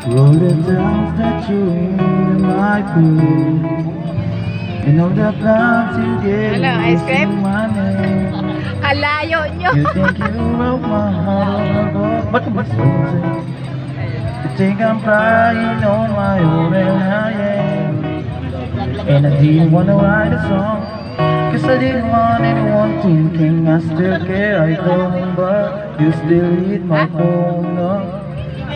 All the times that you in my pool, and all the plans you gave Hello, me ice cream? to my name. Alayo nyo. You think you broke my heart, but what's losing? You think I'm crying on my own, and I am. And I didn't wanna write a song, 'cause I didn't want anyone thinking I still care. I don't, but you still hit my phone up.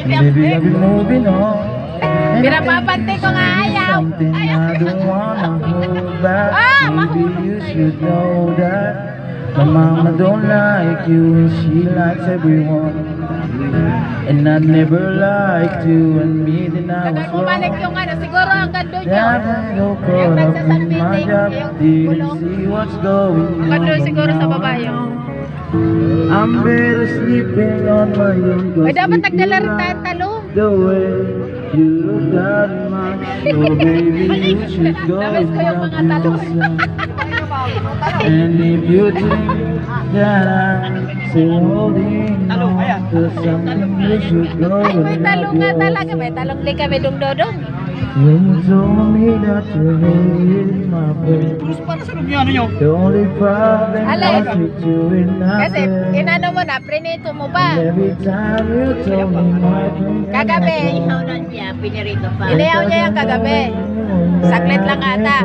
And baby, I've been moving on. And I Pinapapante ko nga ayaw. something I don't wanna hold back. Ah, Maybe you should know that my mama don't like you and she likes everyone. And I never liked you, and me then I was Tagal bumalik wrong. yung ano, siguro ang gando nyo. Yeah, I got caught up in my job, didn't see what's going Ang on. gando siguro sa baba yun. I'm better sleeping on my own. Ay, dapat nagdala rin tayong talong. The way you look at my show, baby, you should go Namiss ko yung mga and talong. And if you think that I'm still holding on to something, you should go Ay, may and talong nga love talaga. May talong din kami dong-dodong. When you told me that you're in my bed, the only problem Alay. was with you in my Kasi, bed. inano mo na, prinito mo And pa. every time you told me my dream, Kagabi. Inihaw niya yung kagabi. Saglit lang ata.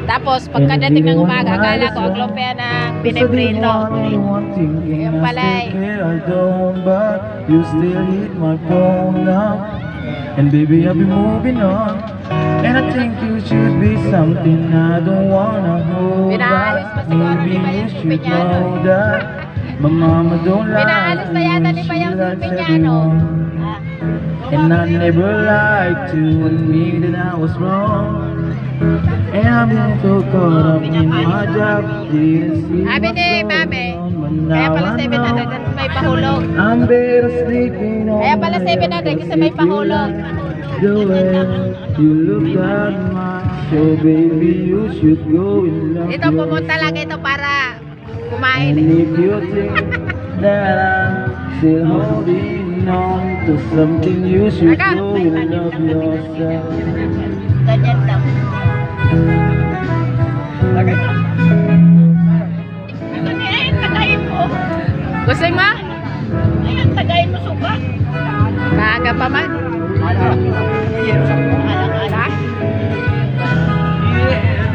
Tapos, pagkadating ng umaga, akala ko ang lumpia na piniprito. Yung palay. I don't, but you still hit my phone now. And baby, I'll be moving on. And I think you should be something I don't wanna hold Pinaayos pa back. siguro Maybe ni Bayaw you si should Piñano. know that my mama don't like Pinaalis pa you yata and ni she Bayaw si likes Piñano. everyone. And I never liked you, and me that I was wrong. And I've been so caught up in my job, didn't see Sabi what's ni going Mami, on, but kaya now pala I 700 know at may pahulog. I'm better sleeping on Kaya pala my 700 kasi own. may pahulog. The way you look at my show, baby, you should go and love Ito, pumunta lang ito para kumain. And if you think that I'm still holding on to something, you should Aka. go and love yourself. Ganyan lang. Tagayin mo. Gusto mo? Ayan, tagayin mo suka. Kaga pa man. Alang-alang.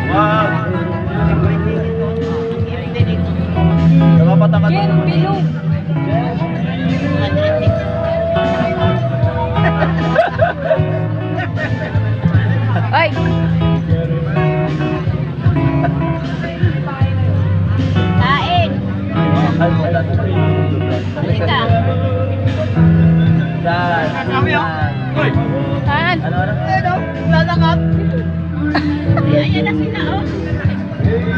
Wow! Jen, bilog. Ay! Kain! Halika! Saan? Ano? Lalakap! Ayan na sila, oh!